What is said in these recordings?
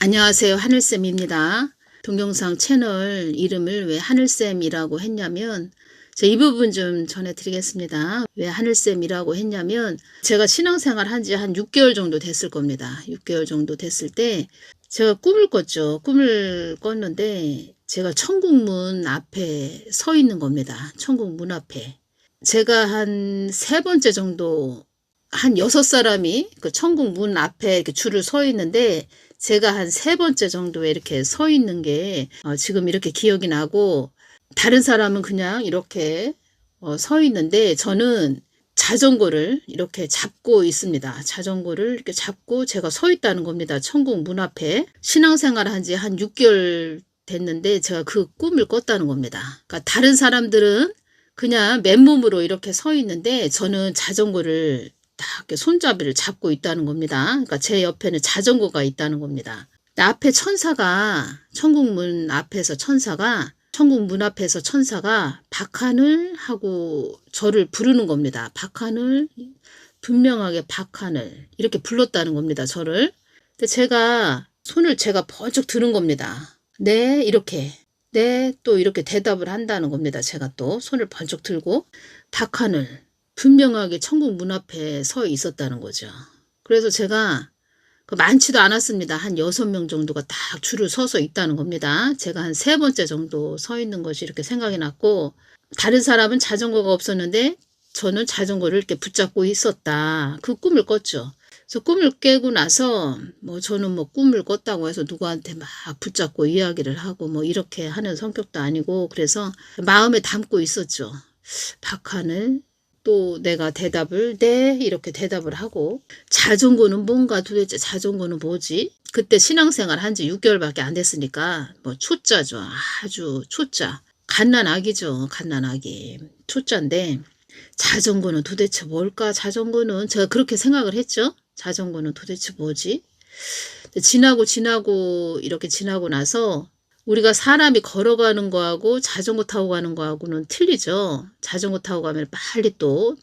안녕하세요. 하늘쌤입니다. 동영상 채널 이름을 왜 하늘쌤이라고 했냐면 이 부분 좀 전해드리겠습니다. 왜 하늘쌤이라고 했냐면 제가 신앙생활 한 지 한 6개월 정도 됐을 겁니다. 6개월 정도 됐을 때 제가 꿈을 꿨죠. 꿈을 꿨는데 제가 천국문 앞에 서 있는 겁니다. 천국문 앞에. 제가 한 3번째 정도 한 6사람이 그 천국문 앞에 이렇게 줄을 서 있는데 제가 한 3번째 정도에 이렇게 서 있는 게 지금 이렇게 기억이 나고, 다른 사람은 그냥 이렇게 서 있는데 저는 자전거를 이렇게 잡고 있습니다. 자전거를 이렇게 잡고 제가 서 있다는 겁니다. 천국 문 앞에. 신앙생활 한 지 한 6개월 됐는데 제가 그 꿈을 꿨다는 겁니다. 그러니까 다른 사람들은 그냥 맨몸으로 이렇게 서 있는데 저는 자전거를 딱 손잡이를 잡고 있다는 겁니다. 그러니까 제 옆에는 자전거가 있다는 겁니다. 앞에 천사가, 천국문 앞에서 천사가, 천국문 앞에서 천사가 박하늘 하고 저를 부르는 겁니다. 박하늘, 분명하게 박하늘 이렇게 불렀다는 겁니다. 저를. 근데 제가 손을 제가 번쩍 드는 겁니다. 네, 이렇게. 네, 또 이렇게 대답을 한다는 겁니다. 제가 또 손을 번쩍 들고 박하늘. 분명하게 천국 문 앞에 서 있었다는 거죠. 그래서 제가 많지도 않았습니다. 한 6명 정도가 딱 줄을 서서 있다는 겁니다. 제가 한 3번째 정도 서 있는 것이 이렇게 생각이 났고, 다른 사람은 자전거가 없었는데 저는 자전거를 이렇게 붙잡고 있었다. 그 꿈을 꿨죠. 그래서 꿈을 깨고 나서 저는 꿈을 꿨다고 해서 누구한테 막 붙잡고 이야기를 하고 이렇게 하는 성격도 아니고, 그래서 마음에 담고 있었죠. 박하늘. 또 내가 대답을 네 이렇게 대답을 하고, 자전거는 뭔가 도대체 자전거는 뭐지? 그때 신앙생활 한 지 6개월밖에 안 됐으니까 초짜죠. 아주 초짜. 갓난아기죠. 갓난아기. 초짜인데 자전거는 도대체 뭘까? 자전거는 제가 그렇게 생각을 했죠. 자전거는 도대체 뭐지? 지나고 이렇게 지나고 나서 우리가 사람이 걸어가는 거하고 자전거 타고 가는 거하고는 틀리죠. 자전거 타고 가면 빨리 또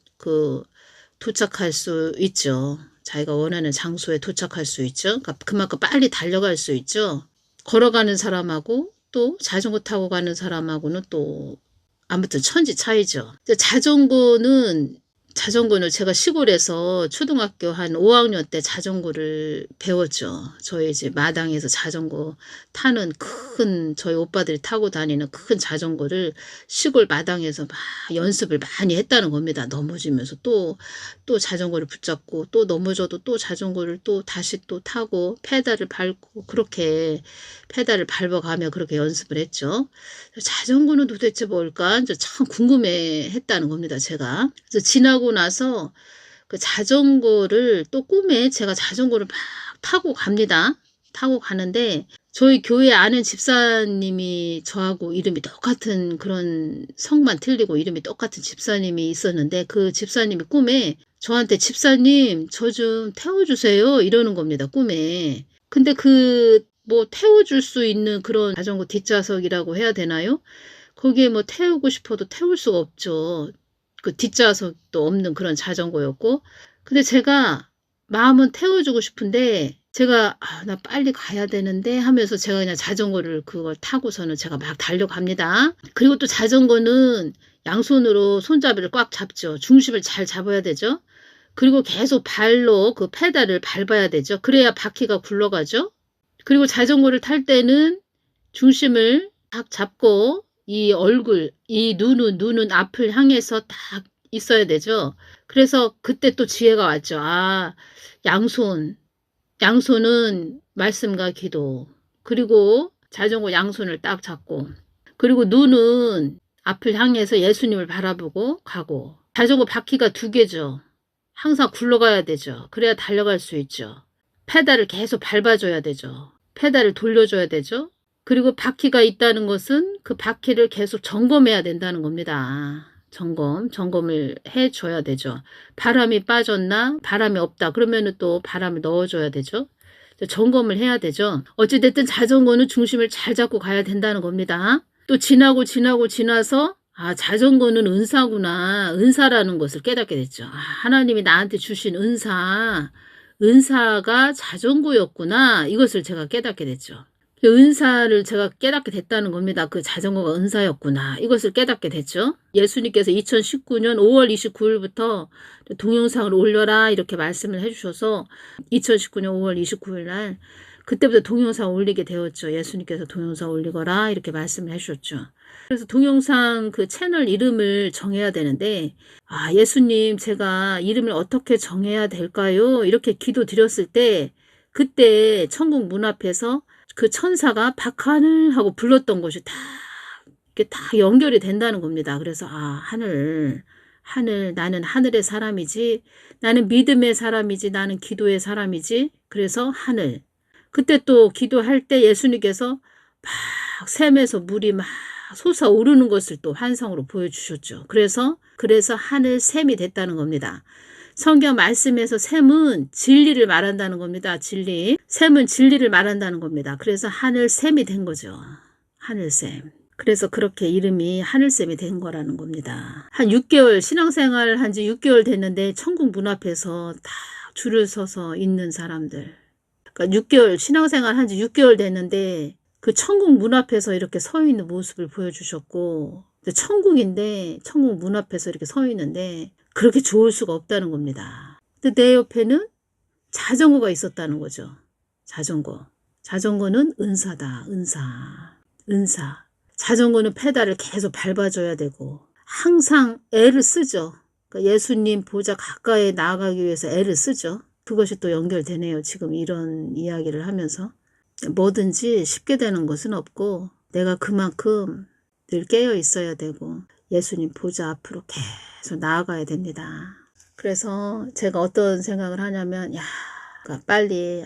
도착할 수 있죠. 자기가 원하는 장소에 도착할 수 있죠. 그러니까 그만큼 빨리 달려갈 수 있죠. 걸어가는 사람하고 또 자전거 타고 가는 사람하고는 또 아무튼 천지 차이죠. 자전거는 제가 시골에서 초등학교 한 5학년 때 자전거를 배웠죠. 저희 집 마당에서 자전거 타는 저희 오빠들이 타고 다니는 큰 자전거를 시골 마당에서 막 연습을 많이 했다는 겁니다. 넘어지면서 또 자전거를 붙잡고 또 넘어져도 또 자전거를 또 다시 또 타고 페달을 밟고 그렇게 페달을 밟아가며 그렇게 연습을 했죠. 자전거는 도대체 뭘까? 참 궁금해 했다는 겁니다. 제가. 그래서 지나고 나서 그 자전거를 또 꿈에 제가 자전거를 막 타고 갑니다. 타고 가는데 저희 교회 아는 집사님이 저하고 이름이 똑같은, 그런 성만 틀리고 이름이 똑같은 집사님이 있었는데, 그 집사님이 꿈에 저한테 집사님 저 좀 태워주세요 이러는 겁니다. 꿈에. 근데 태워줄 수 있는 그런 자전거 뒷좌석이라고 해야 되나요? 거기에 태우고 싶어도 태울 수가 없죠. 그 뒷좌석도 없는 그런 자전거였고. 근데 제가 마음은 태워주고 싶은데 제가 나 빨리 가야 되는데 하면서 제가 그냥 자전거를 그걸 타고서는 제가 막 달려갑니다. 그리고 또 자전거는 양손으로 손잡이를 꽉 잡죠. 중심을 잘 잡아야 되죠. 그리고 계속 발로 그 페달을 밟아야 되죠. 그래야 바퀴가 굴러가죠. 그리고 자전거를 탈 때는 중심을 딱 잡고 이 눈은 앞을 향해서 딱 있어야 되죠. 그래서 그때 또 지혜가 왔죠. 양손은 말씀과 기도. 그리고 자전거 양손을 딱 잡고, 그리고 눈은 앞을 향해서 예수님을 바라보고 가고, 자전거 바퀴가 2개죠. 항상 굴러가야 되죠. 그래야 달려갈 수 있죠. 페달을 계속 밟아줘야 되죠. 페달을 돌려줘야 되죠. 그리고 바퀴가 있다는 것은 그 바퀴를 계속 점검해야 된다는 겁니다. 점검을 해줘야 되죠. 바람이 빠졌나? 바람이 없다. 그러면은 또 바람을 넣어줘야 되죠. 점검을 해야 되죠. 어찌됐든 자전거는 중심을 잘 잡고 가야 된다는 겁니다. 또 지나서 자전거는 은사구나. 은사라는 것을 깨닫게 됐죠. 하나님이 나한테 주신 은사. 은사가 자전거였구나. 이것을 제가 깨닫게 됐죠. 그 은사를 제가 깨닫게 됐다는 겁니다. 그 자전거가 은사였구나. 이것을 깨닫게 됐죠. 예수님께서 2019년 5월 29일부터 동영상을 올려라 이렇게 말씀을 해주셔서 2019년 5월 29일 날 그때부터 동영상 올리게 되었죠. 예수님께서 동영상 올리거라 이렇게 말씀을 해주셨죠. 그래서 동영상 그 채널 이름을 정해야 되는데 예수님 제가 이름을 어떻게 정해야 될까요? 이렇게 기도 드렸을 때 그때 천국 문 앞에서 그 천사가 박하늘 하고 불렀던 것이 다 이렇게 다 연결이 된다는 겁니다. 그래서 하늘 나는 하늘의 사람이지, 나는 믿음의 사람이지, 나는 기도의 사람이지. 그래서 하늘. 그때 또 기도할 때 예수님께서 막 샘에서 물이 막 솟아오르는 것을 또 환상으로 보여주셨죠. 그래서 하늘 샘이 됐다는 겁니다. 성경 말씀에서 샘은 진리를 말한다는 겁니다. 진리. 샘은 진리를 말한다는 겁니다. 그래서 하늘샘이 된 거죠. 하늘샘. 그래서 그렇게 이름이 하늘샘이 된 거라는 겁니다. 한 6개월 신앙생활 한 지 6개월 됐는데 천국 문 앞에서 다 줄을 서서 있는 사람들. 그러니까 6개월 신앙생활 한 지 6개월 됐는데 그 천국 문 앞에서 이렇게 서 있는 모습을 보여주셨고 천국인데 천국 문 앞에서 이렇게 서 있는데 그렇게 좋을 수가 없다는 겁니다. 근데 내 옆에는 자전거가 있었다는 거죠. 자전거는 은사다. 은사. 자전거는 페달을 계속 밟아줘야 되고 항상 애를 쓰죠. 그러니까 예수님 보좌 가까이 나아가기 위해서 애를 쓰죠. 그것이 또 연결되네요. 지금 이런 이야기를 하면서. 뭐든지 쉽게 되는 것은 없고 내가 그만큼 늘 깨어 있어야 되고 예수님 보좌 앞으로 계속 나아가야 됩니다. 그래서 제가 어떤 생각을 하냐면 그러니까 빨리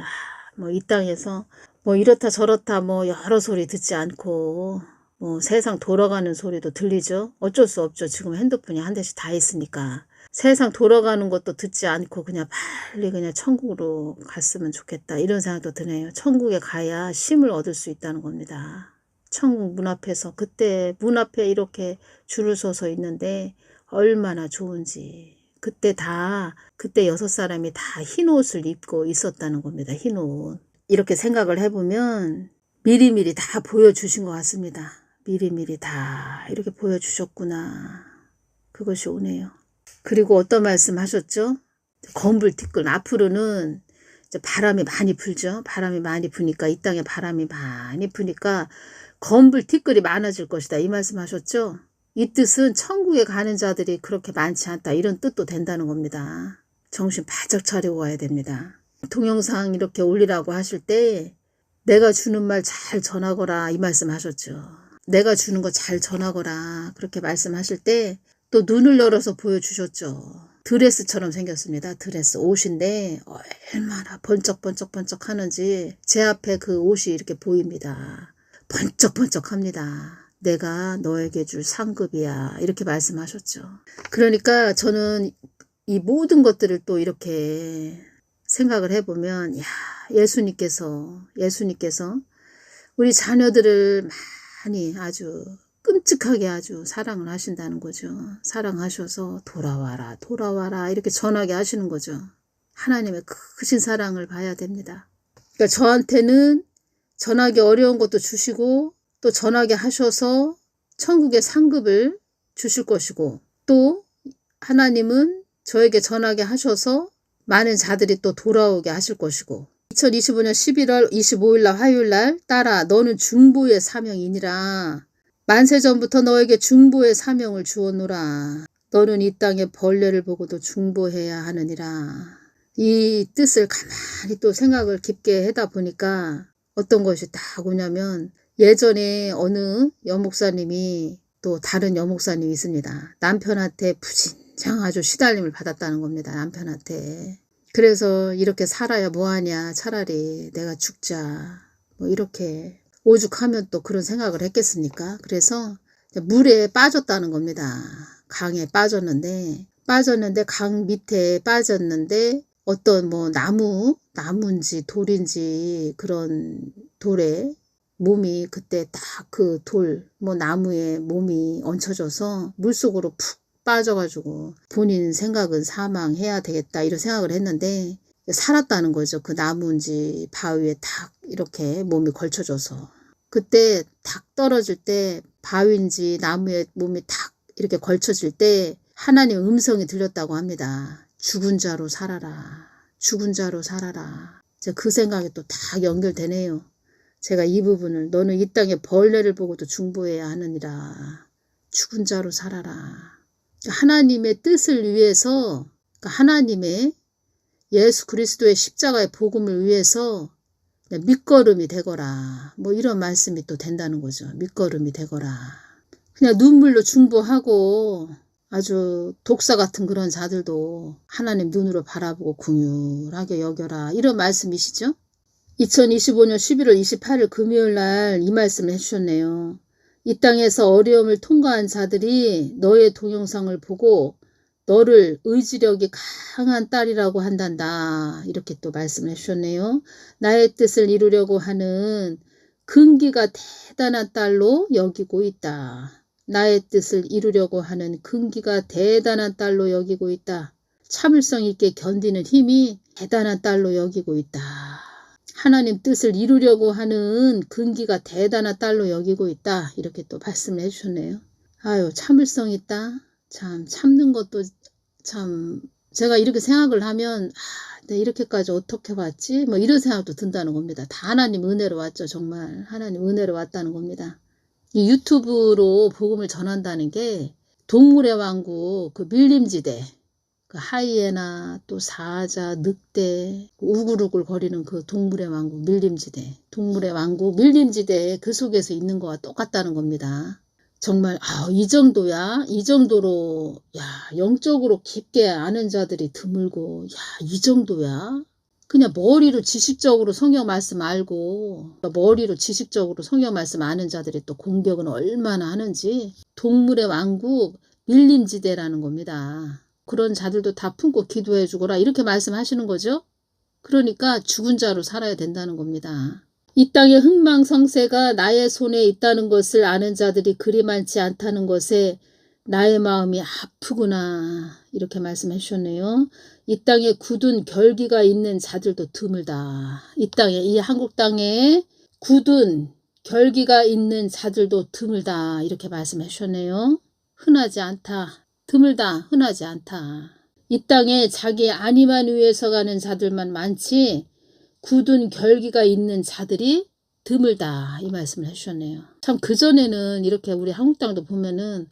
뭐 이 땅에서 뭐 이렇다 저렇다 뭐 여러 소리 듣지 않고 뭐 세상 돌아가는 소리도 들리죠. 어쩔 수 없죠. 지금 핸드폰이 한 대씩 다 있으니까. 세상 돌아가는 것도 듣지 않고 그냥 빨리 그냥 천국으로 갔으면 좋겠다. 이런 생각도 드네요. 천국에 가야 쉼을 얻을 수 있다는 겁니다. 천국 문 앞에서 그때 문 앞에 이렇게 줄을 서서 있는데 얼마나 좋은지. 그때 6사람이 다 흰 옷을 입고 있었다는 겁니다. 흰 옷. 이렇게 생각을 해보면 미리미리 다 보여주신 것 같습니다. 미리미리 다 이렇게 보여주셨구나. 그것이 오네요. 그리고 어떤 말씀 하셨죠? 검불티끌. 앞으로는 이제 바람이 많이 불죠. 바람이 많이 부니까 이 땅에 바람이 많이 부니까 검불티끌이 많아질 것이다. 이 말씀 하셨죠? 이 뜻은 천국에 가는 자들이 그렇게 많지 않다. 이런 뜻도 된다는 겁니다. 정신 바짝 차리고 가야 됩니다. 동영상 이렇게 올리라고 하실 때 내가 주는 말 잘 전하거라. 이 말씀 하셨죠. 내가 주는 거 잘 전하거라. 그렇게 말씀하실 때 또 눈을 열어서 보여주셨죠. 드레스처럼 생겼습니다. 드레스 옷인데 얼마나 번쩍번쩍 하는지 제 앞에 그 옷이 이렇게 보입니다. 번쩍번쩍합니다. 내가 너에게 줄 상급이야. 이렇게 말씀하셨죠. 그러니까 저는 이 모든 것들을 또 이렇게 생각을 해보면 예수님께서 우리 자녀들을 많이 아주 끔찍하게 아주 사랑을 하신다는 거죠. 사랑하셔서 돌아와라 이렇게 전하게 하시는 거죠. 하나님의 크신 사랑을 봐야 됩니다. 그러니까 저한테는 전하기 어려운 것도 주시고 또 전하게 하셔서 천국의 상급을 주실 것이고 또 하나님은 저에게 전하게 하셔서 많은 자들이 또 돌아오게 하실 것이고 2025년 11월 25일 날 화요일 날 따라 너는 중보의 사명이니라. 만세전부터 너에게 중보의 사명을 주었노라. 너는 이 땅의 벌레를 보고도 중보해야 하느니라. 이 뜻을 가만히 또 생각을 깊게 하다 보니까 어떤 것이 딱 오냐면 예전에 어느 여목사님이 또 다른 여목사님이 있습니다. 남편한테 부진장 아주 시달림을 받았다는 겁니다. 남편한테. 그래서 이렇게 살아야 뭐하냐. 차라리 내가 죽자. 뭐 이렇게 오죽하면 또 그런 생각을 했겠습니까? 그래서 물에 빠졌다는 겁니다. 강에 빠졌는데 강 밑에 빠졌는데 어떤 뭐 나무인지 돌인지 그런 돌에 몸이 그때 딱 그 나무에 몸이 얹혀져서 물속으로 푹 빠져가지고 본인 생각은 사망해야 되겠다 이런 생각을 했는데 살았다는 거죠. 그 나무인지 바위에 탁 이렇게 몸이 걸쳐져서. 그때 탁 떨어질 때 바위인지 나무에 몸이 탁 이렇게 걸쳐질 때 하나님 음성이 들렸다고 합니다. 죽은 자로 살아라. 죽은 자로 살아라. 그 생각이 또 다 연결되네요. 제가 이 부분을 너는 이 땅에 벌레를 보고도 중보해야 하느니라. 죽은 자로 살아라. 하나님의 뜻을 위해서 하나님의 예수 그리스도의 십자가의 복음을 위해서 밑거름이 되거라. 뭐 이런 말씀이 또 된다는 거죠. 밑거름이 되거라. 그냥 눈물로 중보하고 아주 독사 같은 그런 자들도 하나님 눈으로 바라보고 긍휼하게 여겨라. 이런 말씀이시죠. 2025년 11월 28일 금요일 날 이 말씀을 해주셨네요. 이 땅에서 어려움을 통과한 자들이 너의 동영상을 보고 너를 의지력이 강한 딸이라고 한단다. 이렇게 또 말씀을 해주셨네요. 나의 뜻을 이루려고 하는 근기가 대단한 딸로 여기고 있다. 나의 뜻을 이루려고 하는 근기가 대단한 딸로 여기고 있다. 참을성 있게 견디는 힘이 대단한 딸로 여기고 있다. 하나님 뜻을 이루려고 하는 근기가 대단한 딸로 여기고 있다. 이렇게 또 말씀을 해주셨네요. 아유, 참을성 있다. 참 참는 것도 참 제가 이렇게 생각을 하면 내가 이렇게까지 어떻게 왔지? 뭐 이런 생각도 든다는 겁니다. 다 하나님 은혜로 왔죠. 정말 하나님 은혜로 왔다는 겁니다. 이 유튜브로 복음을 전한다는 게 동물의 왕국 그 밀림지대 그 하이에나 또 사자 늑대 우글우글 거리는 그 동물의 왕국 밀림지대 동물의 왕국 밀림지대 그 속에서 있는 거와 똑같다는 겁니다. 정말 이 정도야 이 정도로 영적으로 깊게 아는 자들이 드물고 이 정도야 그냥 머리로 지식적으로 성경 말씀 알고 머리로 지식적으로 성경 말씀 아는 자들이 또 공격은 얼마나 하는지 동물의 왕국 밀림지대라는 겁니다. 그런 자들도 다 품고 기도해 주거라 이렇게 말씀하시는 거죠. 그러니까 죽은 자로 살아야 된다는 겁니다. 이 땅의 흥망성쇠가 나의 손에 있다는 것을 아는 자들이 그리 많지 않다는 것에 나의 마음이 아프구나 이렇게 말씀해 주셨네요. 이 땅에 굳은 결기가 있는 자들도 드물다. 이 땅에 이 한국 땅에 굳은 결기가 있는 자들도 드물다 이렇게 말씀해 주셨네요. 흔하지 않다. 드물다. 흔하지 않다. 이 땅에 자기 안위만 위해서 가는 자들만 많지 굳은 결기가 있는 자들이 드물다 이 말씀을 해주셨네요. 참 그전에는 이렇게 우리 한국 땅도 보면은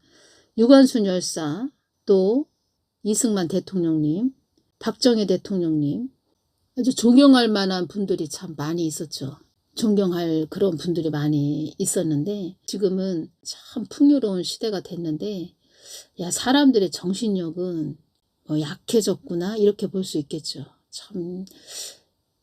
유관순 열사 또 이승만 대통령님 박정희 대통령님 아주 존경할 만한 분들이 참 많이 있었죠. 존경할 그런 분들이 많이 있었는데 지금은 참 풍요로운 시대가 됐는데 사람들의 정신력은 뭐 약해졌구나 이렇게 볼 수 있겠죠. 참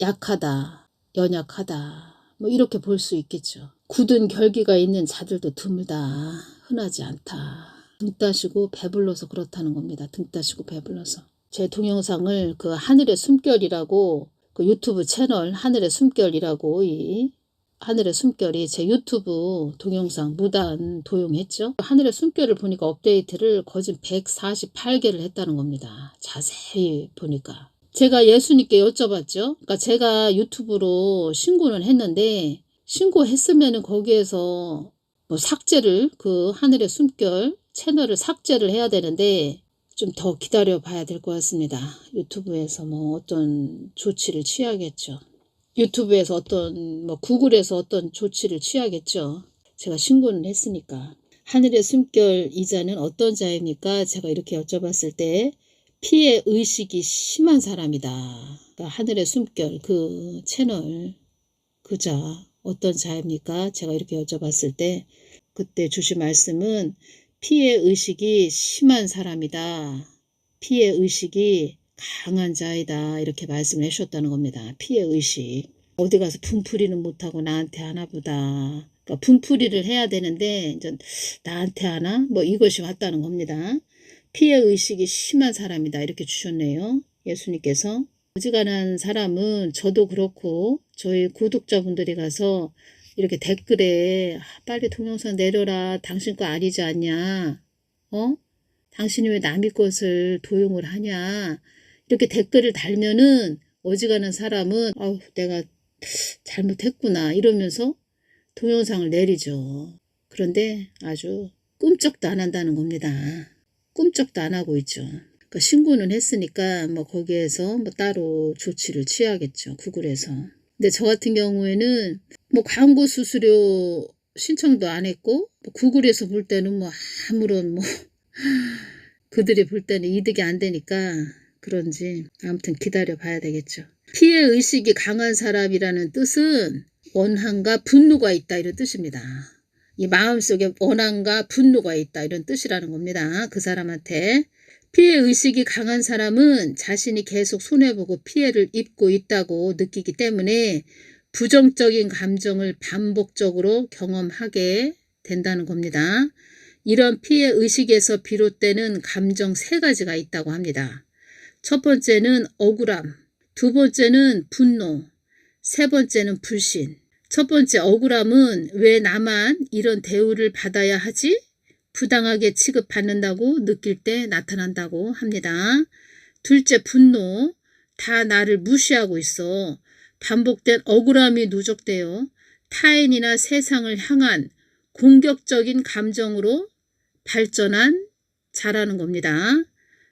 약하다, 연약하다 뭐 이렇게 볼 수 있겠죠. 굳은 결기가 있는 자들도 드물다. 흔하지 않다. 등 따시고 배불러서 그렇다는 겁니다. 등 따시고 배불러서. 제 동영상을 그 하늘의 숨결이라고 그 유튜브 채널 하늘의 숨결이라고 이 하늘의 숨결이 제 유튜브 동영상 무단 도용했죠. 하늘의 숨결을 보니까 업데이트를 거진 148개를 했다는 겁니다. 자세히 보니까. 제가 예수님께 여쭤봤죠. 그러니까 제가 유튜브로 신고는 했는데 신고했으면 거기에서 뭐 삭제를 그 하늘의 숨결 채널을 삭제를 해야 되는데 좀 더 기다려 봐야 될 것 같습니다. 유튜브에서 뭐 어떤 조치를 취하겠죠. 유튜브에서 어떤 뭐 구글에서 어떤 조치를 취하겠죠. 제가 신고는 했으니까. 하늘의 숨결 이자는 어떤 자입니까? 제가 이렇게 여쭤봤을 때 피해 의식이 심한 사람이다. 그러니까 하늘의 숨결 그 채널 그자 어떤 자입니까? 제가 이렇게 여쭤봤을 때 그때 주신 말씀은 피해 의식이 심한 사람이다. 피해 의식이 강한 자이다. 이렇게 말씀을 해주셨다는 겁니다. 피해 의식. 어디 가서 분풀이는 못하고 나한테 하나 보다. 그러니까 분풀이를 해야 되는데 이제 나한테 하나? 뭐 이것이 왔다는 겁니다. 피해 의식이 심한 사람이다. 이렇게 주셨네요. 예수님께서. 어지간한 사람은 저도 그렇고 저희 구독자분들이 가서 이렇게 댓글에 빨리 동영상 내려라. 당신 거 아니지 않냐. 당신이 왜 남의 것을 도용을 하냐. 이렇게 댓글을 달면은 어지간한 사람은 아우 내가 잘못했구나 이러면서 동영상을 내리죠. 그런데 아주 꿈쩍도 안 한다는 겁니다. 꿈쩍도 안 하고 있죠. 그러니까 신고는 했으니까 뭐 거기에서 뭐 따로 조치를 취하겠죠. 구글에서. 근데 저 같은 경우에는 뭐 광고 수수료 신청도 안 했고 뭐 구글에서 볼 때는 뭐 아무런 뭐 그들이 볼 때는 이득이 안 되니까 그런지 아무튼 기다려 봐야 되겠죠. 피해 의식이 강한 사람이라는 뜻은 원한과 분노가 있다 이런 뜻입니다. 이 마음속에 원한과 분노가 있다 이런 뜻이라는 겁니다. 그 사람한테. 피해 의식이 강한 사람은 자신이 계속 손해보고 피해를 입고 있다고 느끼기 때문에 부정적인 감정을 반복적으로 경험하게 된다는 겁니다. 이런 피해 의식에서 비롯되는 감정 3가지가 있다고 합니다. 첫 번째는 억울함, 두 번째는 분노, 세 번째는 불신. 첫 번째 억울함은 왜 나만 이런 대우를 받아야 하지? 부당하게 취급받는다고 느낄 때 나타난다고 합니다. 둘째 분노, 다 나를 무시하고 있어. 반복된 억울함이 누적되어 타인이나 세상을 향한 공격적인 감정으로 발전한 자라는 겁니다.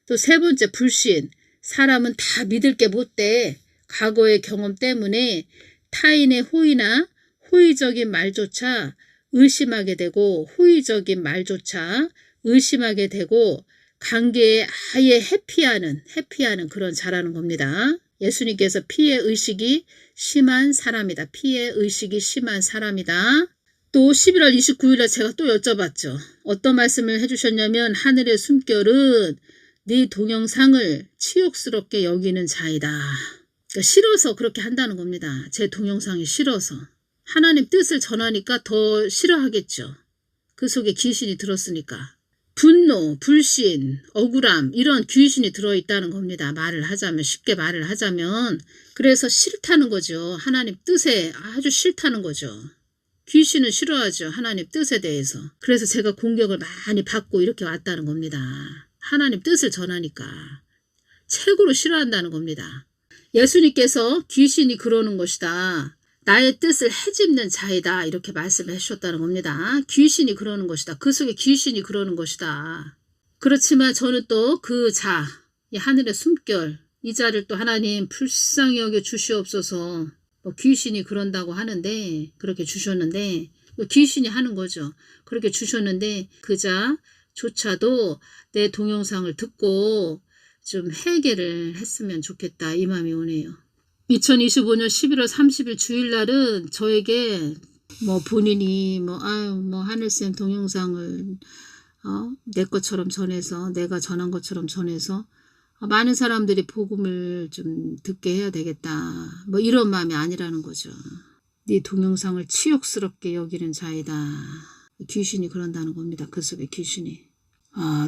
또 세 번째 불신, 사람은 다 믿을 게 못돼. 과거의 경험 때문에 타인의 호의나 호의적인 말조차 의심하게 되고 호의적인 말조차 의심하게 되고 관계에 아예 회피하는 그런 자라는 겁니다. 예수님께서 피해 의식이 심한 사람이다. 피해 의식이 심한 사람이다. 또 11월 29일에 제가 또 여쭤봤죠. 어떤 말씀을 해주셨냐면 하늘의 숨결은 네 동영상을 치욕스럽게 여기는 자이다. 그러니까 싫어서 그렇게 한다는 겁니다. 제 동영상이 싫어서. 하나님 뜻을 전하니까 더 싫어하겠죠. 그 속에 귀신이 들었으니까. 분노, 불신, 억울함 이런 귀신이 들어있다는 겁니다. 말을 하자면 쉽게 말을 하자면 그래서 싫다는 거죠. 하나님 뜻에 아주 싫다는 거죠. 귀신은 싫어하죠. 하나님 뜻에 대해서. 그래서 제가 공격을 많이 받고 이렇게 왔다는 겁니다. 하나님 뜻을 전하니까. 최고로 싫어한다는 겁니다. 예수님께서 귀신이 그러는 것이다. 나의 뜻을 헤집는 자이다. 이렇게 말씀해 주셨다는 겁니다. 귀신이 그러는 것이다. 그 속에 귀신이 그러는 것이다. 그렇지만 저는 또 그 자, 이 하늘의 숨결, 이 자를 또 하나님 불쌍히 여겨 주시옵소서. 귀신이 그런다고 하는데 그렇게 주셨는데 귀신이 하는 거죠. 그렇게 주셨는데 그 자조차도 내 동영상을 듣고 좀 해결을 했으면 좋겠다 이 마음이 오네요. 2025년 11월 30일 주일날은 저에게 뭐 본인이 뭐 하늘쌤 동영상을 내 것처럼 전해서 내가 전한 것처럼 전해서 많은 사람들이 복음을 좀 듣게 해야 되겠다. 뭐 이런 마음이 아니라는 거죠. 네 동영상을 치욕스럽게 여기는 자이다. 귀신이 그런다는 겁니다. 그 속에 귀신이.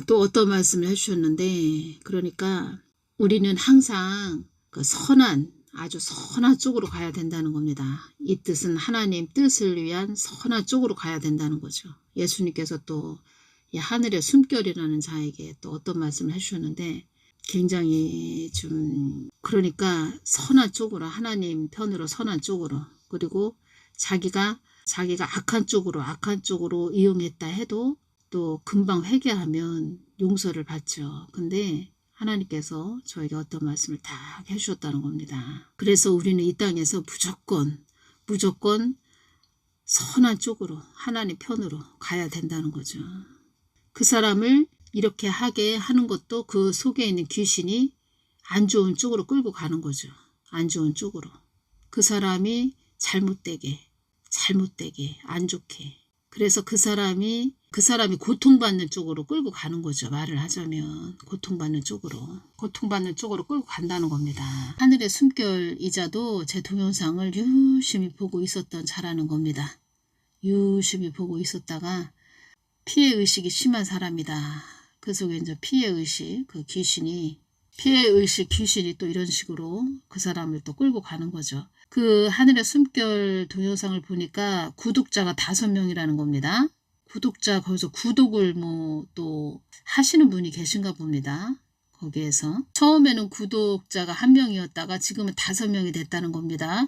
또 어떤 말씀을 해주셨는데 그러니까 우리는 항상 그 아주 선한 쪽으로 가야 된다는 겁니다. 이 뜻은 하나님 뜻을 위한 선한 쪽으로 가야 된다는 거죠. 예수님께서 또 이 하늘의 숨결이라는 자에게 또 어떤 말씀을 해주셨는데 굉장히 좀 그러니까 선한 쪽으로 하나님 편으로 선한 쪽으로 그리고 자기가 악한 쪽으로 이용했다 해도 또 금방 회개하면 용서를 받죠. 근데 하나님께서 저에게 어떤 말씀을 다 해주셨다는 겁니다. 그래서 우리는 이 땅에서 무조건 선한 쪽으로 하나님 편으로 가야 된다는 거죠. 그 사람을 이렇게 하게 하는 것도 그 속에 있는 귀신이 안 좋은 쪽으로 끌고 가는 거죠. 안 좋은 쪽으로. 그 사람이 잘못되게 안 좋게. 그래서 그 사람이 고통받는 쪽으로 끌고 가는 거죠. 말을 하자면 고통받는 쪽으로 끌고 간다는 겁니다. 하늘의 숨결이자도 제 동영상을 유심히 보고 있었던 자라는 겁니다. 유심히 보고 있었다가 피해의식이 심한 사람이다. 그 속에 이제 피해의식, 그 귀신이 귀신이 또 이런 식으로 그 사람을 또 끌고 가는 거죠. 그 하늘의 숨결 동영상을 보니까 구독자가 5명이라는 겁니다. 거기서 구독을 또 하시는 분이 계신가 봅니다. 거기에서. 처음에는 구독자가 1명이었다가 지금은 5명이 됐다는 겁니다.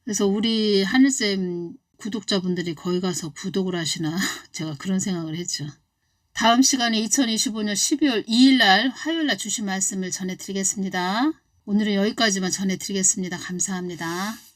그래서 우리 하늘쌤 구독자분들이 거기 가서 구독을 하시나 제가 그런 생각을 했죠. 다음 시간에 2025년 12월 2일 날 화요일 날 주신 말씀을 전해드리겠습니다. 오늘은 여기까지만 전해드리겠습니다. 감사합니다.